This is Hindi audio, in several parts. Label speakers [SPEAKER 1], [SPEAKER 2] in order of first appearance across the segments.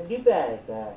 [SPEAKER 1] diversa.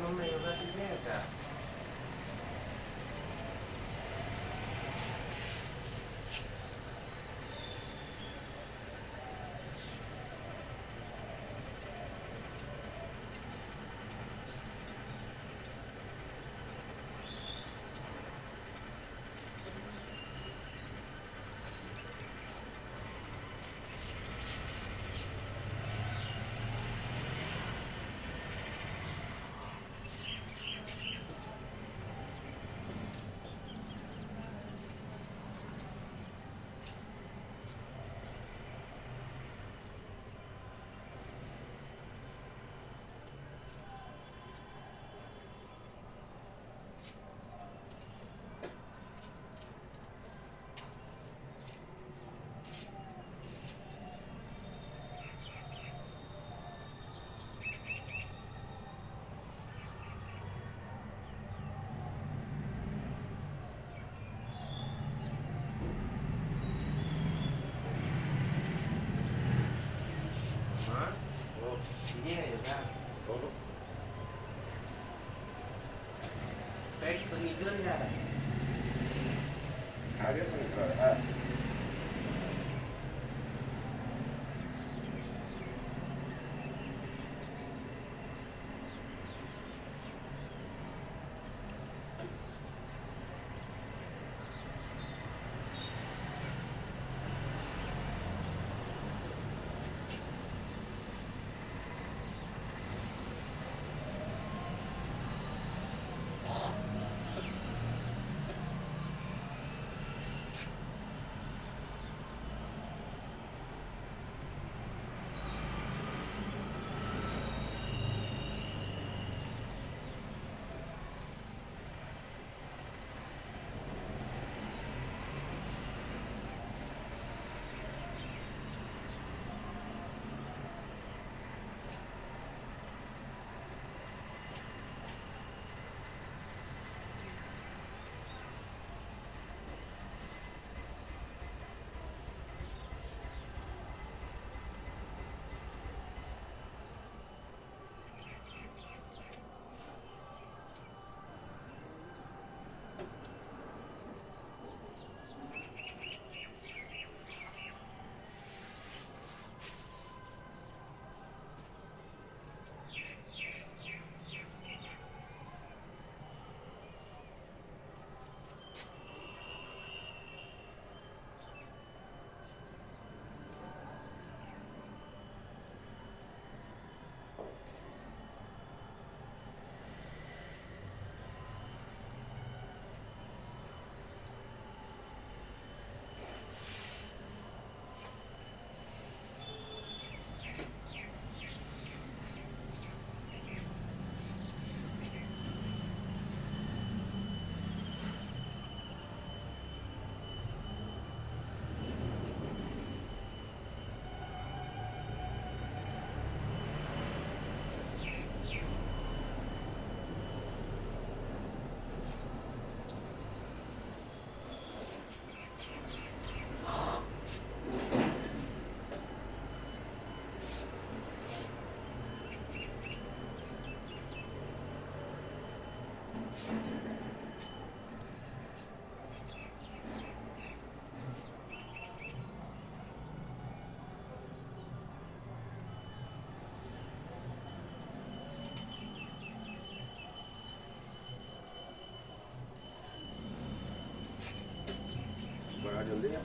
[SPEAKER 2] Non me lo date niente. Viene ra. Peixe pengiran nggak ada?
[SPEAKER 3] Ada pengiran.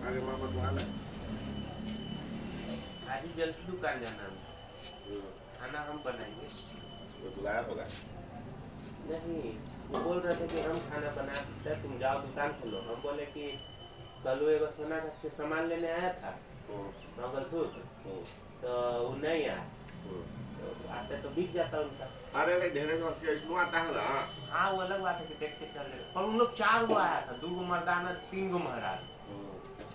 [SPEAKER 1] आगे मामा तुम्हारा
[SPEAKER 2] आज ही जल्दी दुकान जाना है। खाना हम बनाएंगे।
[SPEAKER 1] वो बुलाया होगा।
[SPEAKER 2] नहीं, वो बोल रहे थे कि हम खाना बना सकते हैं, तुम जाओ दुकान खोलो। हम बोले कि कल वो एक सोना का सामान लेने आया था मंगलसूत्र, तो वो नहीं आया, तो आते तो बिक जाता उनका।
[SPEAKER 1] अरे अरे ढेरे का इसमें आता है ना।
[SPEAKER 2] हाँ, वो अलग बात है कि देख के चल रहे, पर उन लोग 4 गो आया था, 2 गो मर्दाना 3 गो महाराज।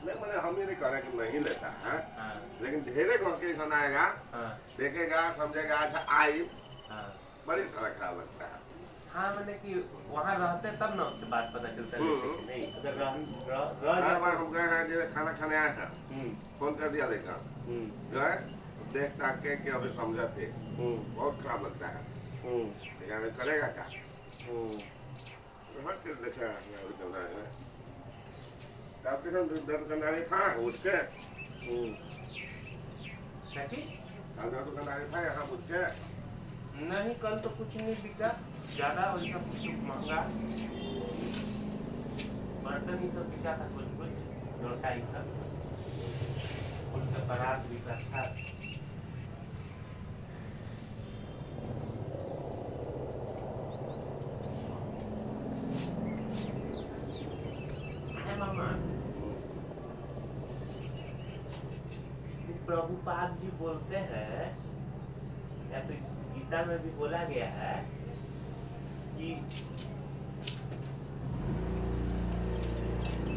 [SPEAKER 1] नहीं मैंने हम ये नहीं कह रहे कि नहीं लेता है,
[SPEAKER 2] हाँ
[SPEAKER 1] लेकिन ढेरे का कैसा आएगा,
[SPEAKER 2] हाँ
[SPEAKER 1] देखेगा समझेगा अच्छा आई,
[SPEAKER 2] हाँ
[SPEAKER 1] बड़ी सारा खराब लगता है।
[SPEAKER 2] हाँ, मैंने कि वहाँ रहते तब ना उसके बाद पता चलता है कि नहीं, अगर
[SPEAKER 1] हर बार हम गए हैं जो खाना खाने आए हैं, फोन कर दिया देखा जो है देख ताक के कि अभी समझे थे, बहुत खराब लगता है। लेकिन करेगा क्या, हर चीज देखा है। दुकानदारी था उठ के, दुकानदारी था यहाँ उठ के।
[SPEAKER 2] नहीं, कल तो कुछ नहीं बिका ज्यादा, वैसा कुछ महंगा बर्तन ही सब बिका था, कुछ लोटा ही सब, उनका बारात बिका था। मामा, प्रभुपाद जी बोलते हैं, या फिर गीता में भी बोला गया है कि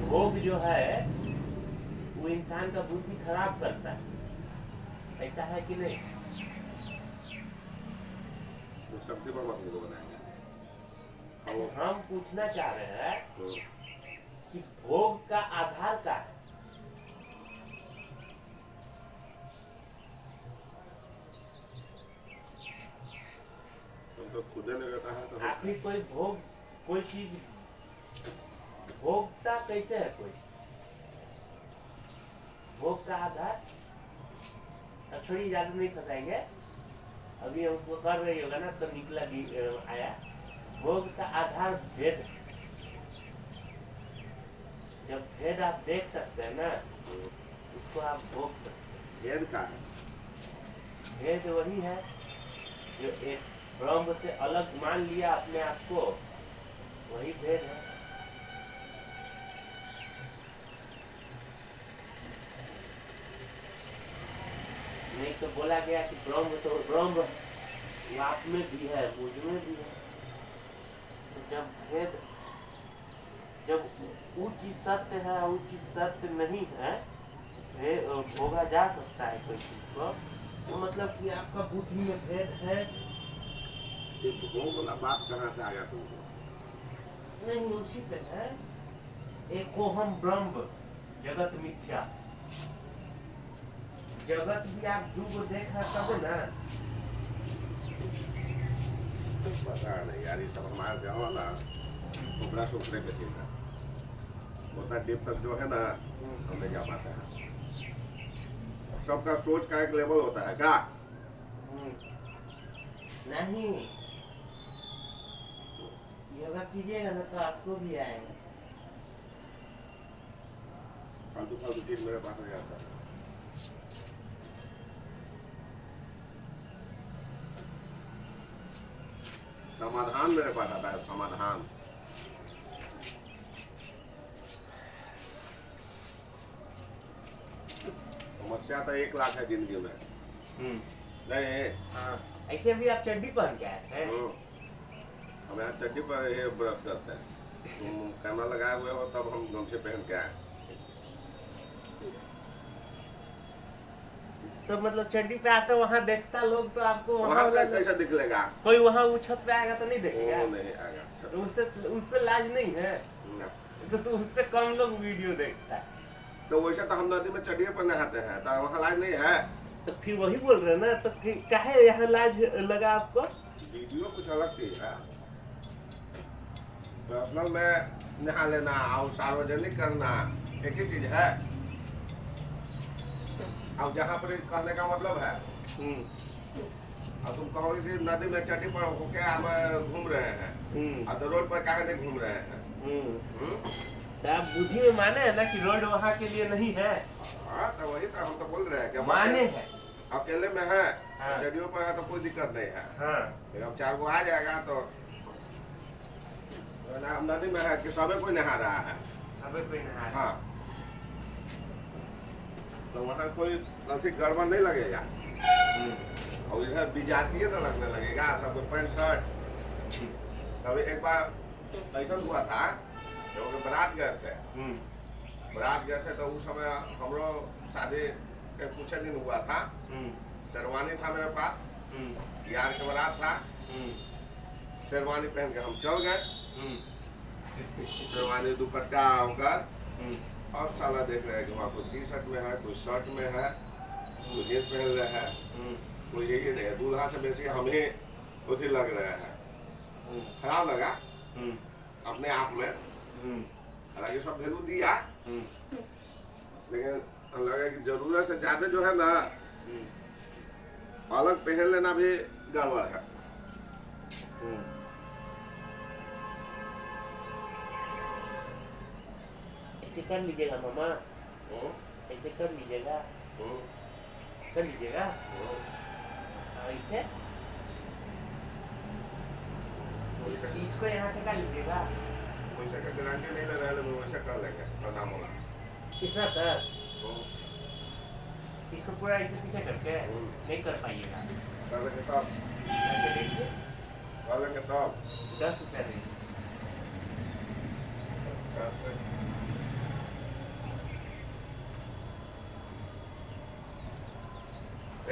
[SPEAKER 2] भोग जो है वो इंसान का बुद्धि खराब करता है, ऐसा है कि नहीं?
[SPEAKER 1] सब्जी पर मत बनाएंगे।
[SPEAKER 2] हम पूछना चाह रहे हैं कि भोग का आधार क्या है?
[SPEAKER 1] तो खुद नहीं रहता है तो
[SPEAKER 2] आखिर कोई भोग, कोई चीज भोगता कैसे है? कोई भोग का आधार, छोड़ी ज्यादा नहीं फंसाएंगे, अभी हम उसको कर रही होगा ना तो निकला आया। भोग का आधार भेद, जब भेद आप देख सकते हैं ना, उसको आप भोग सकते हैं।
[SPEAKER 1] भेद का है,
[SPEAKER 2] भेद वही है जो एक ब्रह्म से अलग मान लिया अपने आप को, वही भेद है। नहीं तो बोला गया कि ब्रह्म तो ब्रह्म वो आप में भी है, मुझ में भी है। तो जब भेद, जब वो चीज सत्य है, वो चीज सत्य नहीं है, भोगा जा सकता है कोई चीज को, तो मतलब कि आपका बुद्धि में भेद है।
[SPEAKER 1] भोग वाला बात कहाँ से आ गया तुमको?
[SPEAKER 2] नहीं, उसी तरह एक हम ब्रह्म, जगत मिथ्या, जगत भी आप को देखा तब ना।
[SPEAKER 1] पता नहीं यार, ये सब हमारे गाँव वाला टुकड़ा सुखने का चीज है, उतना डीप तक जो है ना हम नहीं जा पाते हैं। सबका सोच का एक लेवल होता है क्या?
[SPEAKER 2] नहीं, योगा कीजिएगा ना तो आपको भी आएगा।
[SPEAKER 1] फालतू फालतू चीज मेरे पास नहीं आता है। समाधान मेरे पास आता है, समाधान। समस्या तो 1 लाख है जिंदगी में। नहीं
[SPEAKER 2] हाँ, ऐसे भी आप चड्डी पहन के आए हैं।
[SPEAKER 1] हम यहाँ चड्डी पर ये ब्रश करते हैं, तुम कैमरा लगाए हुए हो तब हम गमछे पहन के आए।
[SPEAKER 2] तो मतलब चड्डी पे आते वहाँ देखता लोग तो आपको
[SPEAKER 1] वहाँ कैसा दिखलेगा?
[SPEAKER 2] कोई वहाँ वो छत पे आएगा तो नहीं देखेगा?
[SPEAKER 1] नहीं आएगा।
[SPEAKER 2] तो उससे लाज नहीं है तो उससे कम लोग वीडियो देखता है।
[SPEAKER 1] तो वैसे तो हम नदी में चड्डी पर नहाते हैं, तो वहाँ लाज नहीं है।
[SPEAKER 2] तो फिर वही बोल रहे हैं ना, तो काहे यहाँ लाज लगा आपको?
[SPEAKER 1] वीडियो कुछ अलग चीज है, पर्सनल में नहा लेना और सार्वजनिक करना एक ही चीज है। अब जहाँ पर कहने का मतलब है, अब तुम कहोगे कि नदी में चड्डी पर होके हम घूम रहे हैं, और तो रोड पर काहे नहीं घूम रहे हैं?
[SPEAKER 2] तो आप बुद्धि में माने हैं ना कि रोड वहाँ के लिए नहीं है,
[SPEAKER 1] हाँ तो वही तो हम तो बोल रहे हैं कि अब
[SPEAKER 2] माने है।
[SPEAKER 1] अकेले में है,
[SPEAKER 2] हाँ।
[SPEAKER 1] चढ़ियों पर है तो कोई दिक्कत नहीं है।
[SPEAKER 2] हाँ
[SPEAKER 1] फिर अब 4 गो आ जाएगा तो ना नदी में है कि सबे कोई नहा रहा है।
[SPEAKER 2] सबे कोई नहा रहा है।
[SPEAKER 1] हाँ तो वहाँ कोई अति गड़बड़ नहीं लगेगा। और इधर विजातीय तो लगने लगेगा सबको पैंट शर्ट। तभी एक बार ऐसा हुआ था जब हम बारात गए थे, बारात गए थे तो उस समय हम लोग शादी के कुछ दिन हुआ था, शेरवानी था मेरे पास, यार के बारात था, शेरवानी पहन के हम चल गए, शेरवानी दुपट्टा होकर, और साला देख रहे हैं कि वहाँ कोई टी शर्ट में है, कोई शर्ट में है, कोई जींस पहन रहे हैं, कोई यही नहीं है। दूल्हा से बेसी हम ही उसी लग रहे हैं। खराब लगा अपने आप में, हालांकि सब वैल्यू दिया, लेकिन लगा कि जरूरत से ज्यादा जो है ना अलग पहन लेना भी गड़बड़ है।
[SPEAKER 2] ऐसे कर लीजिएगा मामा, ऐसे कर लीजिएगा, कर लीजिएगा ऐसे, इसको यहाँ से कर लीजिएगा।
[SPEAKER 1] वैसे का गारंटी नहीं ले रहे, लेकिन वैसे कर लेंगे प्रणाम होगा।
[SPEAKER 2] कितना सर? इसको पूरा ऐसे पीछे करके नहीं कर पाइएगा।
[SPEAKER 1] कर लेंगे तब,
[SPEAKER 2] ऐसे देखिए,
[SPEAKER 1] कर लेंगे तब।
[SPEAKER 2] 10 रुपया देंगे।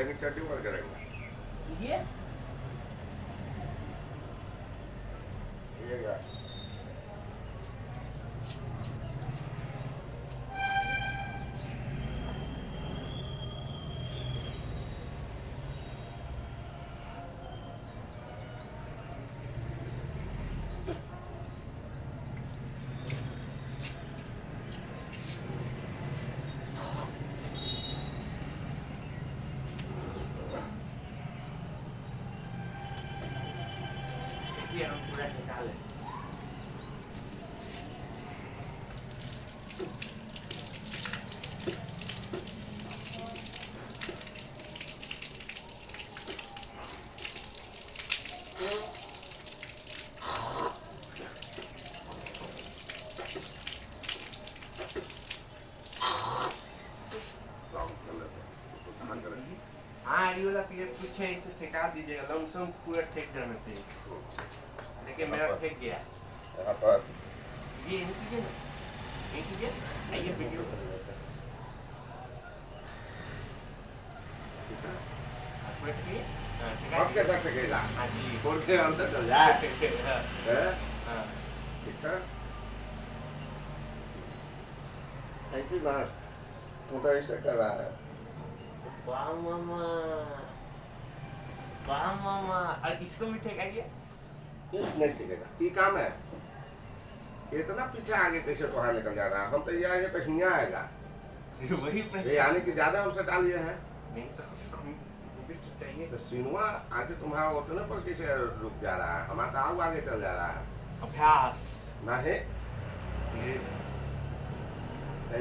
[SPEAKER 1] एक चट्टी पर करेंगे
[SPEAKER 2] ये
[SPEAKER 1] क्या
[SPEAKER 2] ये हम पूरा निकाल लें। हाँ ये वाला पीरियड कुछ है, इसे ठेका दीजिएगा, लमसम पूरा ठेक जाना चाहिए। देखिए मेरा ठेक गया।
[SPEAKER 1] यहाँ पर
[SPEAKER 2] ये नहीं कीजिए ना, ये कीजिए, आइए वीडियो आप बैठिए। हाँ, ठेका
[SPEAKER 1] अब कैसा ठेकेगा?
[SPEAKER 2] हाँ जी,
[SPEAKER 1] खोल के अंदर चल जाए।
[SPEAKER 2] हाँ,
[SPEAKER 1] हैं?
[SPEAKER 2] हाँ।
[SPEAKER 1] ठीक है। सही बात, तू तो ऐसे कर रहा है।
[SPEAKER 2] वाह मामा, वाह मामा, और इसको भी ठेकाइए।
[SPEAKER 1] नहीं ठेकेगा, ये काम है। इतना पीछे आगे कैसे तो निकल जा रहा है? हम तो ये आगे तो हिया आएगा।
[SPEAKER 2] फिर वही
[SPEAKER 1] ये आने की ज्यादा हमसे टाल लिए हैं।
[SPEAKER 2] नहीं तो हम भी चाहिए।
[SPEAKER 1] तो सिनुआ आगे तुम्हारा उतने पर कैसे रुक जा रहा है? हमारा तो आगे आगे चल जा रहा है।
[SPEAKER 2] अभ्यास
[SPEAKER 1] नहीं
[SPEAKER 2] ये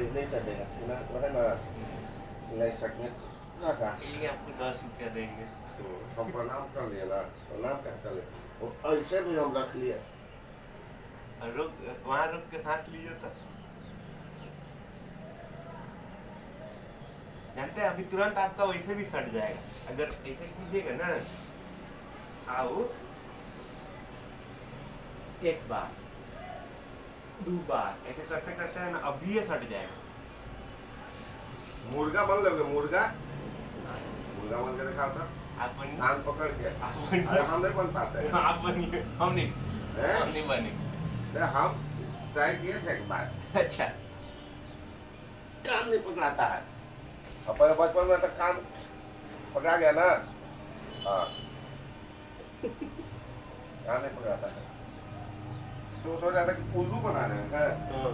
[SPEAKER 1] नहीं सकेगा, सुना तो है ना, नहीं सकने रखा।
[SPEAKER 2] चलिए आपको 10 रुपया देंगे।
[SPEAKER 1] हम प्रणाम कर लिए ना, प्रणाम क्या कर लिए, और ऐसे भी हम रख लिए।
[SPEAKER 2] और रुक, वहाँ रुक के सांस लीजिए तो जानते हैं अभी तुरंत आपका वैसे भी सट जाएगा। अगर ऐसे कीजिएगा ना, आओ, एक बार 2 बार ऐसे करते करते है ना, अभी ये सट जाएगा।
[SPEAKER 1] मुर्गा बन लोगे? मुर्गा मुर्गा बन के दिखाओ तो,
[SPEAKER 2] आप बनिए,
[SPEAKER 1] कान पकड़ के।
[SPEAKER 2] आप बनिए,
[SPEAKER 1] अरे हम नहीं बन पाते हैं।
[SPEAKER 2] आप बनिए, हम नहीं बने।
[SPEAKER 1] नहीं, हम ट्राई किए थे एक बार,
[SPEAKER 2] अच्छा,
[SPEAKER 1] कान नहीं पकड़ाता है। अपने बचपन में तो कान पकड़ा गया ना। हाँ कान नहीं पकड़ाता है, तो सोच रहा था कि उल्लू बना रहे हैं।
[SPEAKER 2] हाँ।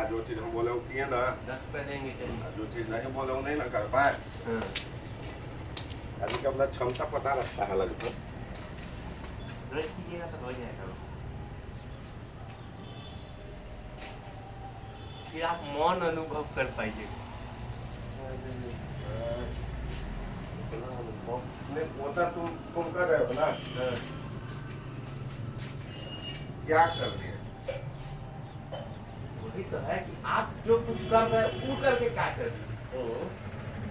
[SPEAKER 1] जो चीज हम बोले वो किए ना,
[SPEAKER 2] 10 रुपये देंगे चलिए।
[SPEAKER 1] जो चीज नहीं बोले वो नहीं ना कर पाए।
[SPEAKER 2] हाँ
[SPEAKER 1] आदमी का अपना क्षमता पता रखता है लगभग।
[SPEAKER 2] ब्रश कीजिएगा तो हो जाएगा। फिर आप मौन अनुभव कर पाइएगा।
[SPEAKER 1] नहीं होता तुम कर रहे हो ना,
[SPEAKER 2] हाँ।
[SPEAKER 1] क्या कर दिए?
[SPEAKER 2] वही तो है कि आप जो कुछ कर रहे हैं वो करके क्या कर रहे हो?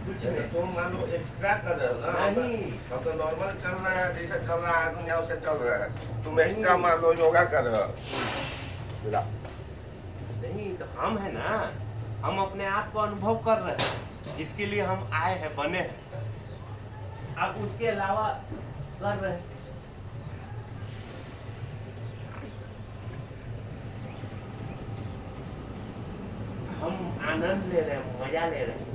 [SPEAKER 2] कुछ नहीं।
[SPEAKER 1] तुम मान लो एक्स्ट्रा कर रहे हो ना।
[SPEAKER 2] नहीं।
[SPEAKER 1] हम तो नॉर्मल चल रहा है, जैसे चल रहा है दुनिया उसे चल रहा है। तुम
[SPEAKER 2] नहीं।
[SPEAKER 1] एक्स्ट्रा मान लो योगा कर रहे हो। मिला।
[SPEAKER 2] नहीं तो हम है ना, हम अपने आप को अनुभव कर रहे हैं जिसके लिए हम आए हैं, बने हैं। अब उसके अलावा कर रहे हैं। हम आनंद ले रहे हैं, मजा ले रहे हैं।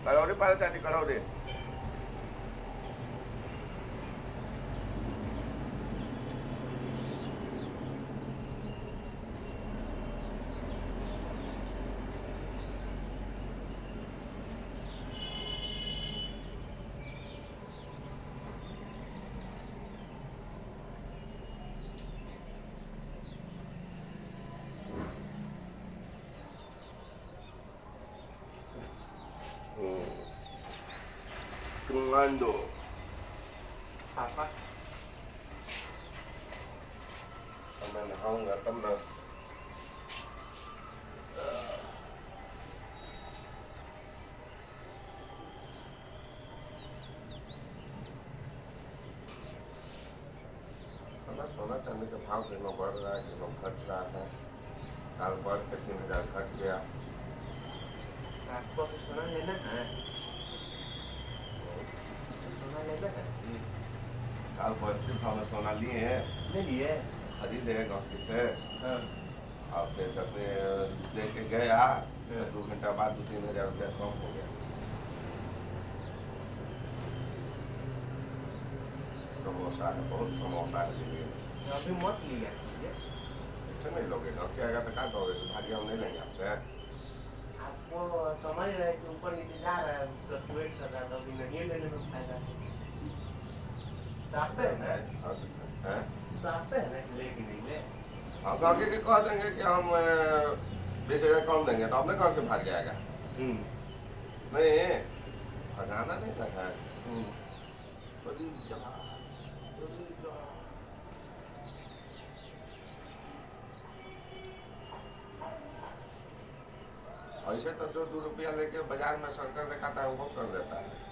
[SPEAKER 1] करोड़े पारे चाटी करोड़े। Tungando.
[SPEAKER 2] पापा
[SPEAKER 1] अब मैं नहाऊंगा तब ना। सोना चांदी का भाव कितना बढ़ रहा है, कितना घट रहा है। साल बढ़ के 3000 घट गया।
[SPEAKER 2] आपको अभी सोना लेना है? सोना लेना है?
[SPEAKER 1] साल पॉजिटिव भाव में सोना लिए हैं,
[SPEAKER 2] ले लिए?
[SPEAKER 1] खरीदे गौती से।
[SPEAKER 2] हाँ।
[SPEAKER 1] और फिर अपने लेके गया, 2 घंटा बाद 2-3 हजार रुपया कम हो गया। समोसा है, बहुत समोसा है लिए।
[SPEAKER 2] अभी मत लिया कीजिए।
[SPEAKER 1] ऐसे नहीं लोगे ना, क्या अगर क्या कहोगे तो भाग्य हम नहीं लेंगे आपसे।
[SPEAKER 2] आपको समझ रहे कि ऊपर नीचे जा रहा है, फ्लक्चुएट कर रहा है, तो अभी नहीं लेने में फायदा है। चाहते हैं ना?
[SPEAKER 1] हैं?
[SPEAKER 2] चाहते हैं ना कि ले कि नहीं ले?
[SPEAKER 1] हम आगे के कह देंगे कि हम 20,000 कम देंगे, तो आपने कहा कि भाग जाएगा। नहीं, भगाना नहीं ना है। बड़ी जगह, बड़ी जगह। ऐसे तो जो 2 रुपया लेके बाजार में सरकार दिखाता है वो कर देता है।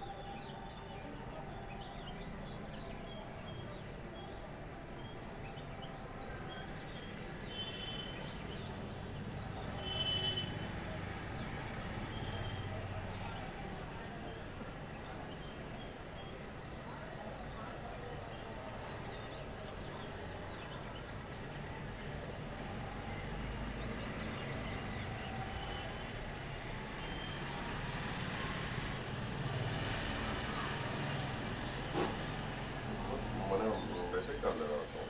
[SPEAKER 1] मैंने वैसे कर ले रहा था।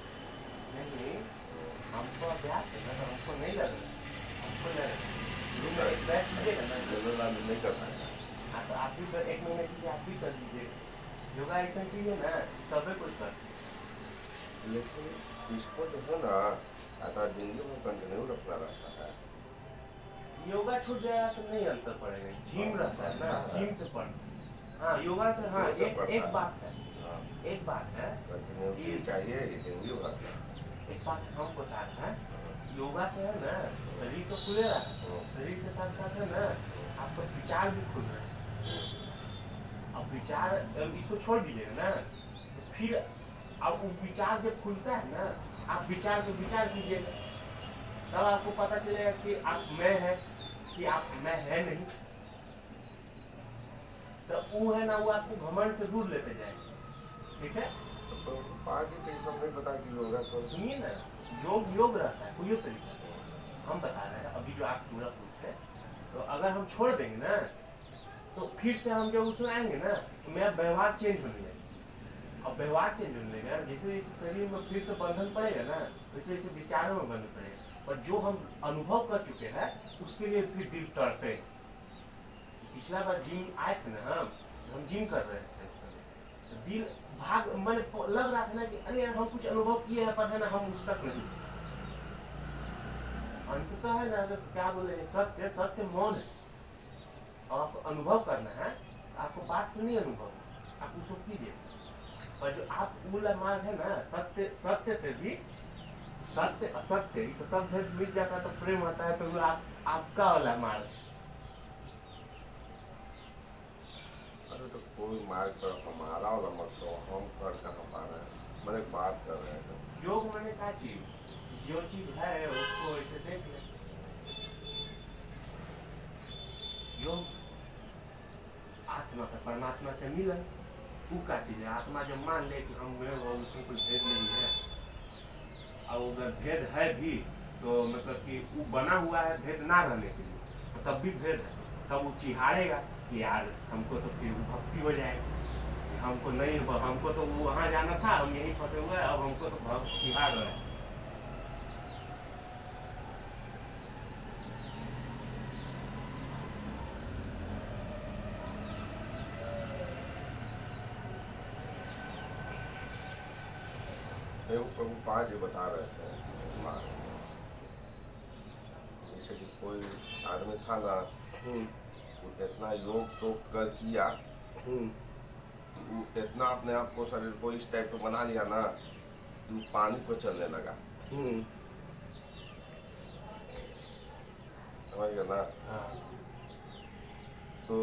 [SPEAKER 2] नहीं, हमको अभ्यास है ना, तो हमको नहीं लग रहा। हमको लग रहा रूम में एक बैठ लीजिएगा ना।
[SPEAKER 1] जनरल आदमी नहीं कर पाएगा।
[SPEAKER 2] हाँ तो आप भी कर, 1 महीने के लिए आप भी कर लीजिए। योगा ऐसा चीज है ना, सभी कुछ कर।
[SPEAKER 1] लेकिन इसको जो है ना, आता जिंदगी में कंटिन्यू रखना रहता है।
[SPEAKER 2] योगा छूट जाएगा तो नहीं अंतर पड़ेगा। जिम रहता है ना, जिम से पढ़। हाँ योगा से, हाँ एक बात है, एक बात है
[SPEAKER 1] कंटिन्यूटी चाहिए, ये जिंदगी भर का।
[SPEAKER 2] एक बात हम बता रहे हैं, योगा से है ना शरीर तो खुलेगा, शरीर के साथ साथ है ना आपका विचार भी खुल रहा है। अब विचार, इसको छोड़ दीजिएगा ना, तो फिर अब वो विचार जब खुलता है ना, आप विचार को विचार कीजिएगा, तब आपको पता चलेगा कि आप मैं है कि आप मैं है नहीं। तो वो है ना, वो आपको घमंड से दूर लेते जाएगा। ठीक है?
[SPEAKER 1] तो बाकी तो ये सब नहीं पता कि योगा तो
[SPEAKER 2] सुनिए ना, योग योग रहता है, कोई तरीका नहीं। हम बता रहे हैं अभी जो आप पूरा पूछे, तो अगर हम छोड़ देंगे ना, तो फिर से हम जब उसमें आएंगे ना, तो मेरा व्यवहार चेंज होने लगेगा। अब व्यवहार चेंज होने लगेगा, जैसे जैसे शरीर में फिर से बंधन पड़ेगा ना, वैसे वैसे विचारों में बंधन पड़ेगा। और जो हम अनुभव कर चुके हैं, उसके लिए फिर दिल तड़पे। पिछला बार जिम आए थे ना, हम जिम कर रहे थे, तो दिल भाग मैंने लग रहा था ना कि अरे यार हम कुछ अनुभव किए हैं, पर है ना हम उस तक नहीं। अंततः है ना, अगर क्या बोले, सत्य सत्य मौन है। और आपको अनुभव करना है, आपको बात से नहीं अनुभव, आप उसको कीजिए। और जो आप मूल मार्ग है ना, सत्य सत्य से भी सत्य असत्य इस सब भेद मिट जाता तो प्रेम होता है, तो वो आपका वाला मार्ग।
[SPEAKER 1] अरे तो कोई मार्ग पर हमारा वाला मत तो हम कर कहाँ पा रहे हैं, मैंने बात कर रहे हैं।
[SPEAKER 2] योग मैंने क्या चीज, जो चीज है उसको ऐसे देख ले। योग आत्मा का परमात्मा से मिलन, वो क्या चीज है। आत्मा जब मान ले कि हम में वो उसमें कोई भेद नहीं है, और अगर भेद है भी तो मतलब कि वो बना हुआ है भेद ना रहने के लिए, तो तब भी भेद है, तब वो चिहाड़ेगा कि यार हमको तो फिर भक्ति हो जाएगी, हमको नहीं, हमको तो वहाँ जाना था, हम यहीं फंसे हुए हैं, अब हमको तो भक्त चिहाड़ रहे हैं।
[SPEAKER 1] प्रभुपाद जी बता रहे थे, जैसे कि कोई आदमी था ना, वो इतना योग तो कर किया, वो इतना अपने आप को शरीर को इस टाइप को बना लिया ना, वो पानी पर चलने लगा। समझ गया ना? तो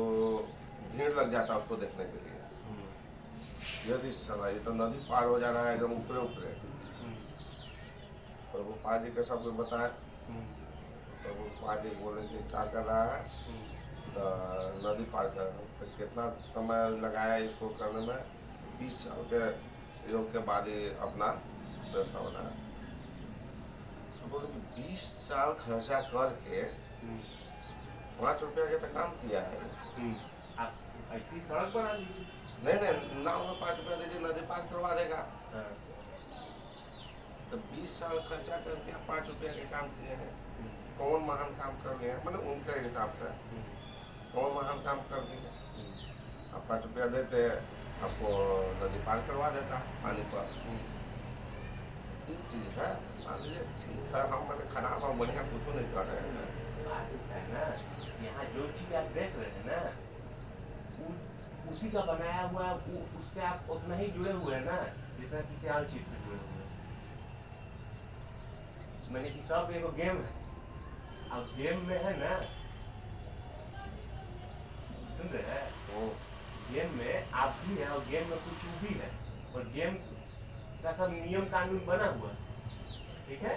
[SPEAKER 1] भीड़ लग जाता उसको देखने के लिए, यदि सला ये तो नदी पार हो जा रहा है एकदम ऊपरे ऊपरे। प्रभुपाद जी के सब कुछ बताए, प्रभुपाद जी बोले कि क्या कर रहा है, तो नदी पार कर रहा है। तो कितना समय लगाया इसको करने में, 20 साल के योग के बाद ही अपना व्यवस्था बनाया। तो बोले कि 20 साल खर्चा करके 5 रुपया के तो काम किया है।
[SPEAKER 2] आप ऐसी सड़क बना लीजिए।
[SPEAKER 1] नहीं, नाव में 5 रुपया दीजिए, नदी पार करवा देगा। तो 20 साल खर्चा करके 5 रुपया के काम किए हैं, कौन महान काम कर लिए हैं, मतलब उनके हिसाब से कौन महान काम कर दिए। आप 5 रुपया देते, आपको नदी पार करवा देता पानी पर। ये चीज़ है, मान लीजिए ठीक है, हम मैंने खराब हम बढ़िया कुछ नहीं कर रहे हैं।
[SPEAKER 2] बात है ना, यहाँ जो चीज आप देख रहे हैं ना, उसी का बनाया हुआ, उससे आप उतना ही जुड़े हुए हैं ना जितना किसी और चीज से जुड़े हुए हैं। मैंने कि सब एगो गेम है, अब गेम में है ना, सुन रहे हैं, गेम में आप भी है और गेम में कुछ भी है, और गेम का सब नियम कानून बना हुआ है, ठीक है।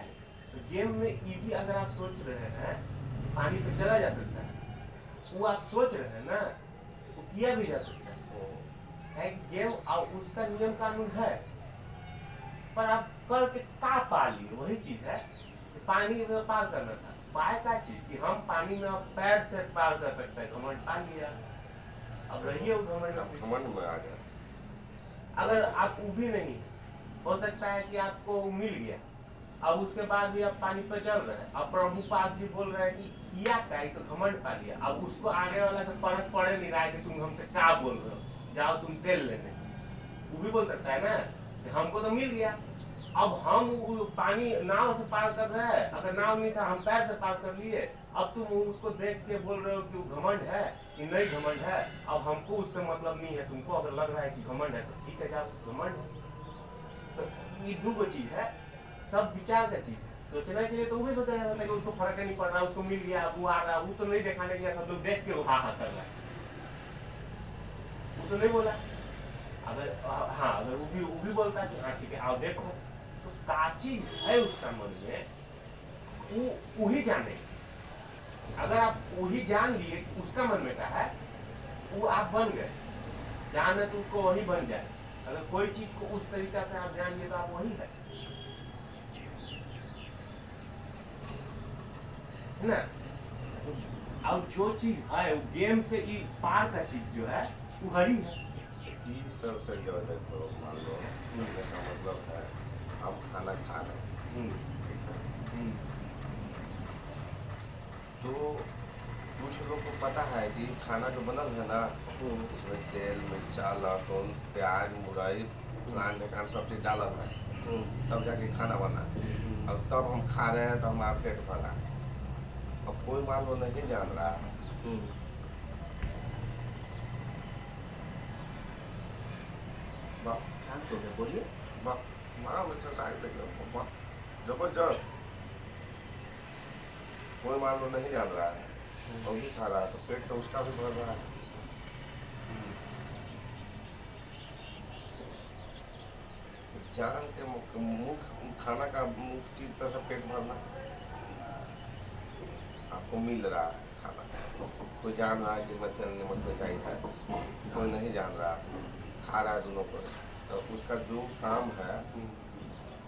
[SPEAKER 2] तो गेम में ये भी अगर आप सोच रहे हैं पानी पे चला जा सकता है, वो आप सोच रहे हैं ना, वो किया भी जा सकता है कि गेम और उसका नियम कानून है, पर आप करके का पा लिए, वही चीज है कि पानी में पार करना था। पाए का चीज कि हम पानी में पैर से पार कर सकते हैं, घमंड पा लिया। अब रहिए वो
[SPEAKER 1] घमंड में आ गया।
[SPEAKER 2] अगर आप वो भी नहीं, हो सकता है कि आपको मिल गया, अब उसके बाद भी आप पानी पर चल रहे हैं, अब प्रभुपाद जी बोल रहे हैं कि किया क्या, तो घमंड पा लिया। अब उसको आगे वाला से फर्क पड़े नहीं रहा है कि तुम हमसे क्या बोल रहे हो, जाओ तुम तेल लेने। वो भी बोल सकता है ना कि हमको तो मिल गया, अब हम पानी नाव से पार कर रहे हैं, अगर नाव नहीं था हम पैर से पार कर लिए, अब तुम उसको देख के बोल रहे हो कि वो घमंड है कि नहीं घमंड है। अब हमको उससे मतलब नहीं है, तुमको अगर लग रहा है कि घमंड है तो ठीक है, जाओ घमंड है। तो ये दो चीज है, सब विचार का चीज है। सोचने के लिए तो वो भी सोचा जा सकता है कि उसको फर्क नहीं पड़ रहा, उसको मिल गया, वो आ रहा, वो तो नहीं दिखाने गया, सब लोग देख के वो हा कर रहा है, वो तो नहीं बोला। अगर हाँ, अगर वो भी बोलता है कि हाँ ठीक है आओ देखो, तो काची है उसका मन में, वो ही जाने। अगर आप वही जान लिए उसका मन में क्या है, वो आप बन गए, जान है तो उसको वही बन जाए। अगर कोई चीज को उस तरीका से आप जानिए तो आप वही है ना। अब जो चीज है वो गेम से ही पार का चीज जो है वो हरी है।
[SPEAKER 1] ये सबसे जो है तो मान लो कहने का मतलब है हम खाना खा रहे हैं, ठीक है, तो कुछ लोग को पता है कि खाना जो बनल है ना इसमें तेल मिर्चा लहसुन प्याज मुरई फलान ढेकान सब चीज़ डालल है, तब जाके खाना बना। और तब हम खा रहे हैं तो हमारा पेट भरा है। अब कोई मान लो नहीं जान रहा है,
[SPEAKER 2] शांत हो गए, बोलिए।
[SPEAKER 1] माम एक्सरसाइज देख लो जबरदस्त। कोई मान लो नहीं जान रहा है और भी खा रहा है तो पेट तो उसका भी भर रहा है। जान के मुख्य खाना का मुख्य चीज पर है पेट भरना। आपको मिल रहा है खाना, कोई जान रहा है कि मैं तेल नमक मिर्चाई है, कोई नहीं जान रहा खा रहा है दोनों को, तो उसका जो काम है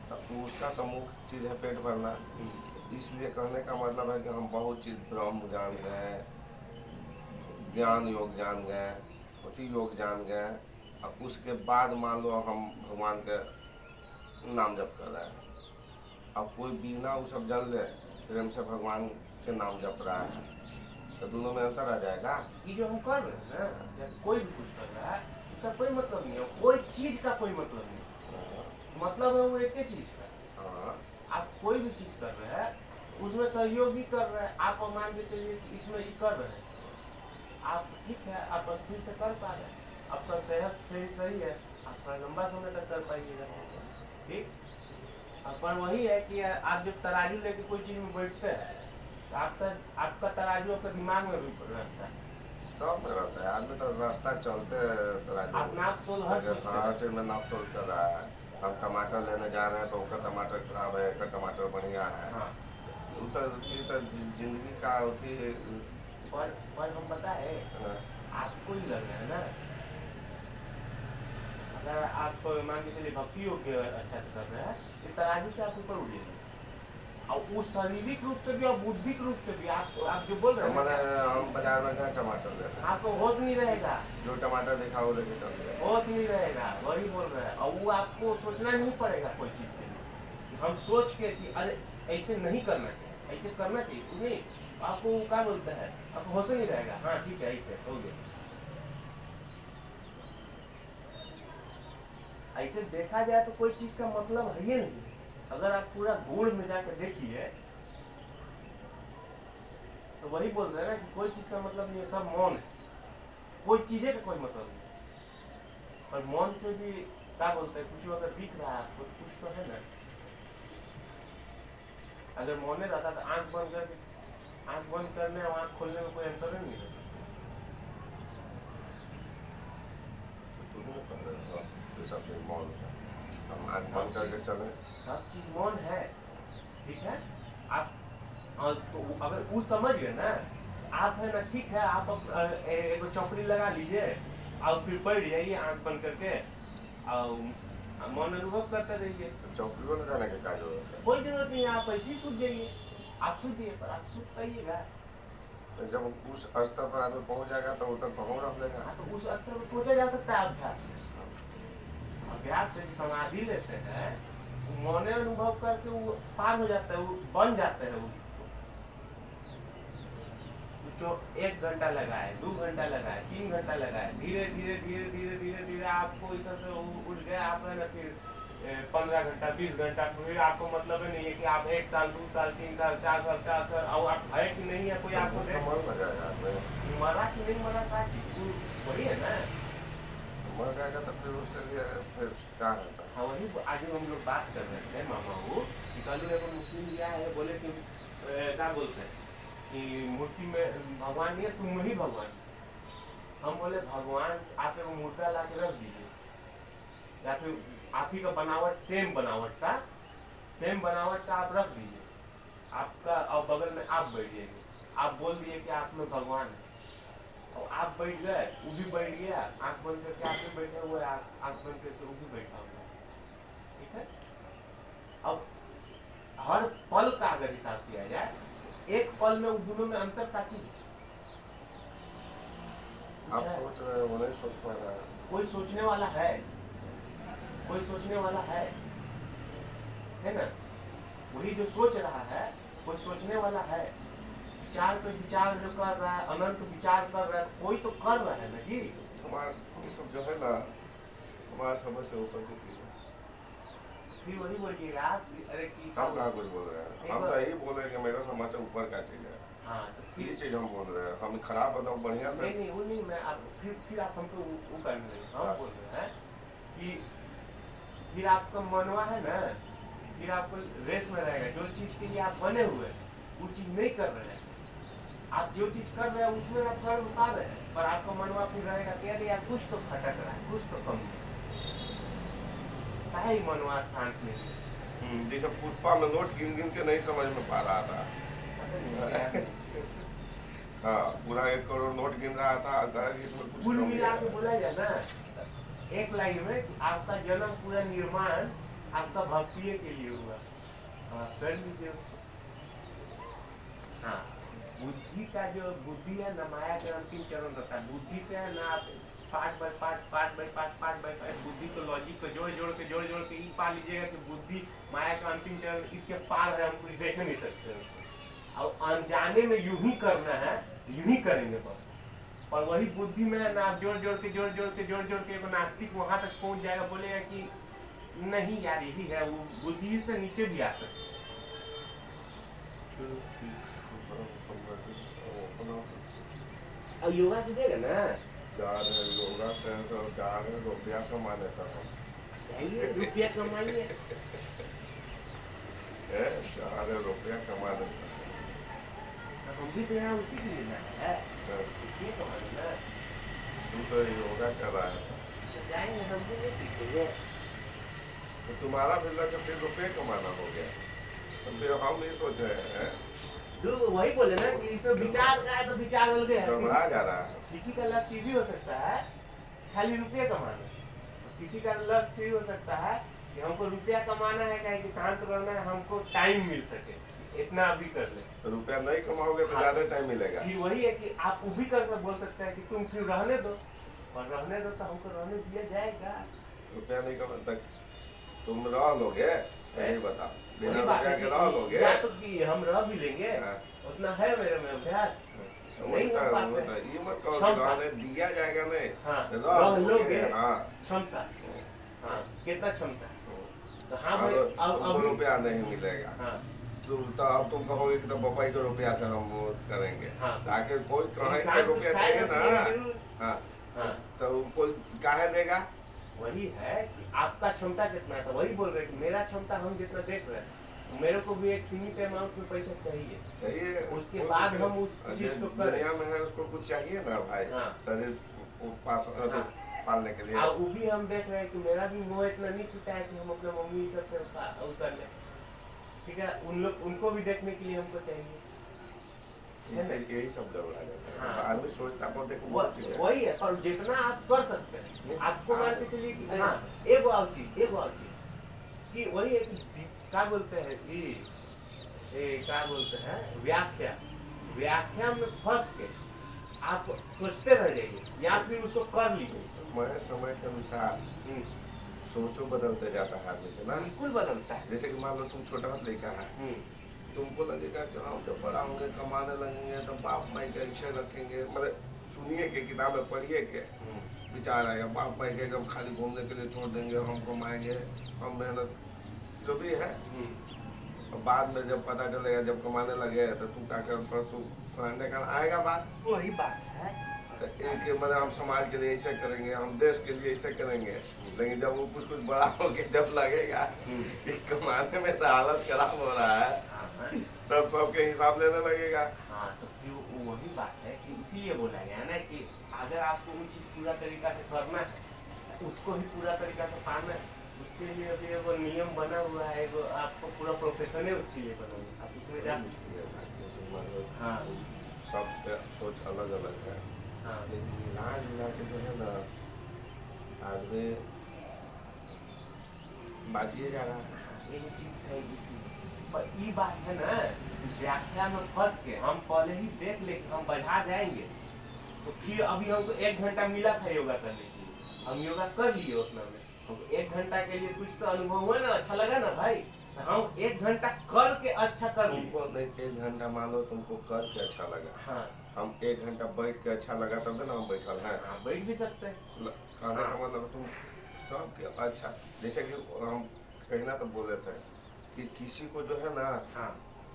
[SPEAKER 1] तो उसका तो मुख्य चीज़ है पेट भरना। इसलिए कहने का मतलब है कि हम बहुत चीज़ ब्रह्म जान गए, ज्ञान योग जान गए, उसी योग जान गए, और उसके बाद मान लो हम भगवान के नाम जप कर रहे हैं। अब कोई बिना वो सब जान ले प्रेम से भगवान के नाम जप रहा है तो दोनों में अंतर आ जाएगा।
[SPEAKER 2] ये जो हम कर रहे हैं ना, या कोई भी कुछ कर रहा है उसका कोई मतलब नहीं है, कोई चीज का कोई मतलब नहीं है। मतलब है वो एक ही चीज का।
[SPEAKER 1] हाँ,
[SPEAKER 2] आप कोई भी चीज कर रहे हैं उसमें सहयोगी कर रहे हैं। आप मान के चलिए कि इसमें ये कर रहे हैं, आप ठीक है, आप स्थिर से कर पा रहे हैं, आपका सेहत सही है, आप थोड़ा लंबा समय तक कर पाइएगा, ठीक। पर वही है कि आप जब तराजू लेके कोई चीज में बैठते हैं तो आपका तराजू आपका दिमाग में भी रहता है।
[SPEAKER 1] सब में रहता है। आदमी तो रास्ता चलते
[SPEAKER 2] आप नाप तोल हर चीज पे
[SPEAKER 1] हर चीज में नाप तोल कर रहा है। हम टमाटर लेने जा रहे हैं तो उसका टमाटर खराब है, इसका टमाटर बढ़िया है।
[SPEAKER 2] हाँ।
[SPEAKER 1] वो तो जिंदगी का होती है।
[SPEAKER 2] पर हम पता है आपको ही लग रहा है ना, अगर आप मान के चलिए भक्ति योग के अच्छा से कर रहे हैं तो तराजू से आप ऊपर उठिएगा, और वो शारीरिक रूप से भी और बुद्धिक रूप से भी आप जो बोल रहे
[SPEAKER 1] मैंने
[SPEAKER 2] हैं
[SPEAKER 1] हम बाजार में गए टमाटर लेते हैं,
[SPEAKER 2] आपको होश नहीं रहेगा,
[SPEAKER 1] जो टमाटर दिखा वो लेके चल गए।
[SPEAKER 2] होश नहीं रहेगा, वही बोल रहे हैं। और वो आपको सोचना नहीं पड़ेगा कोई चीज के लिए, हम सोच के कि अरे ऐसे नहीं करना चाहिए, ऐसे करना चाहिए, नहीं आपको वो क्या बोलता है, आपको होश नहीं रहेगा, हाँ ठीक है ऐसे हो गया। ऐसे देखा जाए तो कोई चीज का मतलब है ही नहीं। अगर आप पूरा गूढ़ में जाकर देखिए तो वही बोल रहे हैं ना कि कोई चीज का मतलब नहीं है, सब मौन है, कोई चीजें का कोई मतलब नहीं। और मौन से भी क्या बोलते हैं, कुछ अगर दिख रहा है आपको कुछ तो है ना। अगर मौन रहता तो आंख बंद करने और आंख खोलने में कोई अंतर नहीं है।
[SPEAKER 1] सब चीज मौन है, हम आँख बंद करके चले।
[SPEAKER 2] सब चीज मौन है, ठीक है। आप तो अगर वो समझ गए ना, आप है ना, ठीक है, आप एक चौकड़ी लगा लीजिए और फिर बैठ जाइए आंख बंद करके और मौन अनुभव करते रहिए।
[SPEAKER 1] चौकड़ी में जाने के क्या जरूरत है?
[SPEAKER 2] कोई जरूरत नहीं है, आप ऐसे ही सूझ जाइए, आप सूझिए, पर आप सूझ पाइएगा।
[SPEAKER 1] जब उस स्तर पर आदमी पहुंच जाएगा तो उतर पहुंच रख लेगा।
[SPEAKER 2] हाँ, तो उस स्तर पर पहुंचा जा सकता है अभ्यास। अभ्यास से समाधि लेते हैं, मौन अनुभव करके वो पार हो जाता है, वो बन जाता है। वो जो 1 घंटा लगाए, 2 घंटा लगाए, 3 घंटा लगाए, धीरे धीरे धीरे धीरे धीरे धीरे आपको इधर से उठ गया, आप है ना फिर 15 घंटा 20 घंटा, फिर आपको मतलब ही नहीं है कि आप 1 साल 2 साल 3 साल 4 साल 4 साल, और आप है कि नहीं है कोई आपको मरा कि नहीं मरा का चीज वही है ना।
[SPEAKER 1] मर जाएगा तो फिर उसके लिए फिर क्या रहता है?
[SPEAKER 2] हाँ, वही आगे हम लोग बात कर रहे थे मामा वो कि कल एगो मुस्लिम दिया है, बोले कि क्या बोलते हैं कि मूर्ति में भगवान नहीं है, तुम ही भगवान। हम बोले भगवान आप एगो मुर्दा ला के रख दीजिए, या फिर आप ही का बनावट सेम बनावट का आप रख दीजिए, आपका और बगल में आप बैठ जाइए, आप बोल दिए कि आप में भगवान है, और आप बैठ गए, वो भी बैठ गया, आंख बंद करके आप भी बैठे हुए, आंख बंद करके वो भी बैठा हुआ है, ठीक है। अब हर पल का अगर हिसाब किया जाए, एक पल में उन दोनों में अंतर काफी है।
[SPEAKER 1] आप सोच रहे हो, वो नहीं सोच पा रहा है।
[SPEAKER 2] कोई सोचने वाला है, कोई सोचने वाला है ना। वही जो सोच रहा है, कोई सोचने वाला है। विचार पे विचार जो कर रहा है, अनंत विचार कर रहा है, कोई तो कर रहा है ना जी।
[SPEAKER 1] हमारा ये सब जो है ना, हमारा समझ से ऊपर की चीज है।
[SPEAKER 2] फिर वही बोलिएगा आप, अरे की
[SPEAKER 1] हम कहाँ कुछ बोल रहे हैं, हम तो यही बोल रहे हैं कि मेरा समझ से ऊपर का चीज है।
[SPEAKER 2] हाँ, तो
[SPEAKER 1] ये चीज हम बोल रहे हैं, हम खराब बताओ बढ़िया से।
[SPEAKER 2] नहीं वो नहीं, मैं आप फिर आप हमको वो करने लगे। हम बोल रहे हैं कि फिर आपका मनवा है ना, फिर आपको रेस में रहेगा। जो चीज के लिए आप बने हुए वो चीज नहीं कर रहे हैं, आप जो चीज कर रहे हैं उसमें आप कर उतार रहे हैं, पर आपका मनवा फिर रहेगा कि अरे यार कुछ तो खटक रहा है, कुछ तो कम है। काहे मनवा शांत नहीं है?
[SPEAKER 1] जैसे पुष्पा में नोट गिन गिन के नहीं समझ में पा रहा था।
[SPEAKER 2] पता नहीं यार।
[SPEAKER 1] हाँ, पूरा 1 करोड़ नोट गिन रहा था, कहा कि इसमें कुछ
[SPEAKER 2] कुल
[SPEAKER 1] कम
[SPEAKER 2] मिला
[SPEAKER 1] है।
[SPEAKER 2] के बोला जाए ना, एक लाइन में कि आपका जन्म पूरा निर्माण आपका भक्ति के लिए हुआ। हाँ, कर लीजिए उसको। हाँ, बुद्धि का जो बुद्धि है ना, माया का अंतिम चरण रहता है। बुद्धि से है ना आप 5 बाय 5 बुद्धि को लॉजिक को जोड़ जोड़ के ये पा लीजिएगा कि बुद्धि माया का अंतिम चरण इसके पार है, हम कुछ देख नहीं सकते उसको। और अनजाने में यूं ही करना है, यूं ही करेंगे बस। और वही बुद्धि में ना आप जोड़ जोड़ के एक नास्तिक वहां तक पहुंच जाएगा, बोलेगा कि नहीं यार यही है, वो बुद्धि से नीचे भी आ सकते। और योगा कीजिएगा ना,
[SPEAKER 1] जा रहे हैं योगा से, जा रहे हैं रुपया कमाने का हम।
[SPEAKER 2] जाइए रुपया कमाइए।
[SPEAKER 1] जा रहे हैं रुपया कमाने का।
[SPEAKER 2] हम भी तो यहाँ उसी के लिए ना है, रुपये कमाने ना।
[SPEAKER 1] तू तो योगा कर रहा है,
[SPEAKER 2] तो जाएंगे, हम भी नहीं सीखेंगे।
[SPEAKER 1] तो तुम्हारा भी लक्ष्य फिर रुपये कमाना हो गया, तो फिर हम नहीं सोच रहे हैं।
[SPEAKER 2] वही बोले ना कि इसमें विचार का है तो विचार अलग है।
[SPEAKER 1] घबरा जा रहा है।
[SPEAKER 2] किसी का लक्ष्य ये भी हो सकता है खाली रुपये कमाना, किसी का लक्ष्य ये हो सकता है कि हमको रुपया कमाना है, कहीं कि शांत रहना है, हमको टाइम मिल सके, इतना अभी कर ले।
[SPEAKER 1] तो रुपया नहीं कमाओगे तो ज्यादा टाइम मिलेगा।
[SPEAKER 2] फिर वही है कि आप वो भी कर बोल सकते हैं कि तुम फिर रहने दो, और रहने दो तो हमको रहने दिया जाएगा।
[SPEAKER 1] रुपया नहीं कमा तक तुम रह लोगे, यही बताओ, बिना
[SPEAKER 2] वही बात
[SPEAKER 1] रुपया
[SPEAKER 2] है
[SPEAKER 1] के
[SPEAKER 2] कि
[SPEAKER 1] रह लोगे।
[SPEAKER 2] या तो कि हम रह भी लेंगे,
[SPEAKER 1] हाँ।
[SPEAKER 2] उतना है मेरे में अभ्यास, नहीं हो पाता है।
[SPEAKER 1] ये मत कहो
[SPEAKER 2] क्षमता।
[SPEAKER 1] कि रहने दिया जाएगा नहीं।
[SPEAKER 2] हाँ,
[SPEAKER 1] रह
[SPEAKER 2] रह
[SPEAKER 1] लोगे।
[SPEAKER 2] लोगे।
[SPEAKER 1] हाँ,
[SPEAKER 2] क्षमता, हाँ, कितना क्षमता। तो हाँ
[SPEAKER 1] और
[SPEAKER 2] भाई,
[SPEAKER 1] तुमको रुपया नहीं मिलेगा।
[SPEAKER 2] हाँ,
[SPEAKER 1] तो अब तुम कहोगे कि तो पापा के रुपया से हम वो करेंगे।
[SPEAKER 2] हाँ।
[SPEAKER 1] ताकि कोई कहे
[SPEAKER 2] इंसान
[SPEAKER 1] के रुपया
[SPEAKER 2] कुछ
[SPEAKER 1] चाहिए
[SPEAKER 2] खाएगा
[SPEAKER 1] ना।
[SPEAKER 2] पिएगा जरूर।
[SPEAKER 1] हाँ,
[SPEAKER 2] हाँ,
[SPEAKER 1] तो कोई काहे देगा।
[SPEAKER 2] वही है कि आपका क्षमता कितना है। तो वही बोल रहे हैं कि मेरा क्षमता हम जितना देख रहे हैं, मेरे को भी एक सीमित अमाउंट में पैसा चाहिए।
[SPEAKER 1] चाहिए
[SPEAKER 2] उसके
[SPEAKER 1] कोई
[SPEAKER 2] बाद
[SPEAKER 1] कुछ-
[SPEAKER 2] हम उस चीज को करें।
[SPEAKER 1] दुनिया में है उसको कुछ चाहिए ना भाई।
[SPEAKER 2] हाँ।
[SPEAKER 1] शरीर को पालने के लिए।
[SPEAKER 2] और वो भी हम देख रहे हैं कि मेरा भी मोह इतना नहीं टूटा है कि हम अपने मम्मी सब से कर लें। ठीक है, उनको भी देखने के लिए हमको चाहिए।
[SPEAKER 1] यही सब घबरा जाता है।
[SPEAKER 2] हाँ।
[SPEAKER 1] आदमी सोचता बहुत देखो बहुत चीज है।
[SPEAKER 2] वही है, पर जितना आप कर सकते हैं, आपको मान के चलिए कि हाँ, एगो और चीज कि वही है कि क्या बोलते हैं क्या बोलते हैं, व्याख्या में फंस के आप सोचते रह जाइए या फिर उसको कर लीजिए।
[SPEAKER 1] समय के अनुसार सोचो बदलते जाता है आदमी के ना।
[SPEAKER 2] बिल्कुल बदलता है।
[SPEAKER 1] जैसे कि मान लो तुम छोटा लड़का है, तुमको लगेगा कि हम जब बड़ा होंगे कमाने लगेंगे तो बाप माई का इच्छा रखेंगे, मतलब सुनिए के किताबें पढ़िए के विचार आएगा। बाप माई के जब खाली घूमने के लिए छोड़ देंगे, हम कमाएंगे, हम मेहनत जो भी है। और बाद में जब पता चलेगा, जब कमाने लगे तो तू क्या कर, तू कहने का आएगा बात।
[SPEAKER 2] वही बात है।
[SPEAKER 1] तो एक मतलब हम समाज के लिए ऐसे करेंगे, हम देश के लिए ऐसे करेंगे। लेकिन जब वो कुछ बड़ा हो के जब लगेगा कि कमाने में तो हालत खराब हो रहा है, तब सबके हिसाब लेने लगेगा।
[SPEAKER 2] हाँ, तो फिर वही बात है कि इसीलिए बोला गया ना कि अगर आपको वो चीज पूरा तरीका से करना है, उसको ही पूरा तरीका से पाना है, उसके लिए अभी एगो नियम बना हुआ है, एगो आपको पूरा प्रोफेशन है उसके लिए बना हुआ। आप उसमें जा। हाँ,
[SPEAKER 1] सब सोच अलग अलग है।
[SPEAKER 2] हाँ।
[SPEAKER 1] लेकिन मिला जुला के जो है ना आदमी बाजिए जा रहा है।
[SPEAKER 2] एगो चीज है पर ई बात है ना कि व्याख्या में फंस के हम पहले ही देख ले कि हम बढ़ा जाएंगे तो फिर अभी हमको 1 घंटा मिला था योगा करने के लिए, हम योगा कर लिए उतना में, हमको 1 घंटा के लिए कुछ तो अनुभव हुआ ना, अच्छा लगा ना भाई, तो हम 1 घंटा करके अच्छा कर लिए।
[SPEAKER 1] तुमको नहीं 1 घंटा मान लो तुमको करके अच्छा लगा,
[SPEAKER 2] हाँ
[SPEAKER 1] हम 1 घंटा बैठ के अच्छा लगा तब ना हम बैठल हैं।
[SPEAKER 2] हाँ बैठ भी सकते हैं।
[SPEAKER 1] कहने का मतलब तुम सबके अच्छा, जैसे कि हम कहना तो बोले थे कि किसी को जो है ना
[SPEAKER 2] हाँ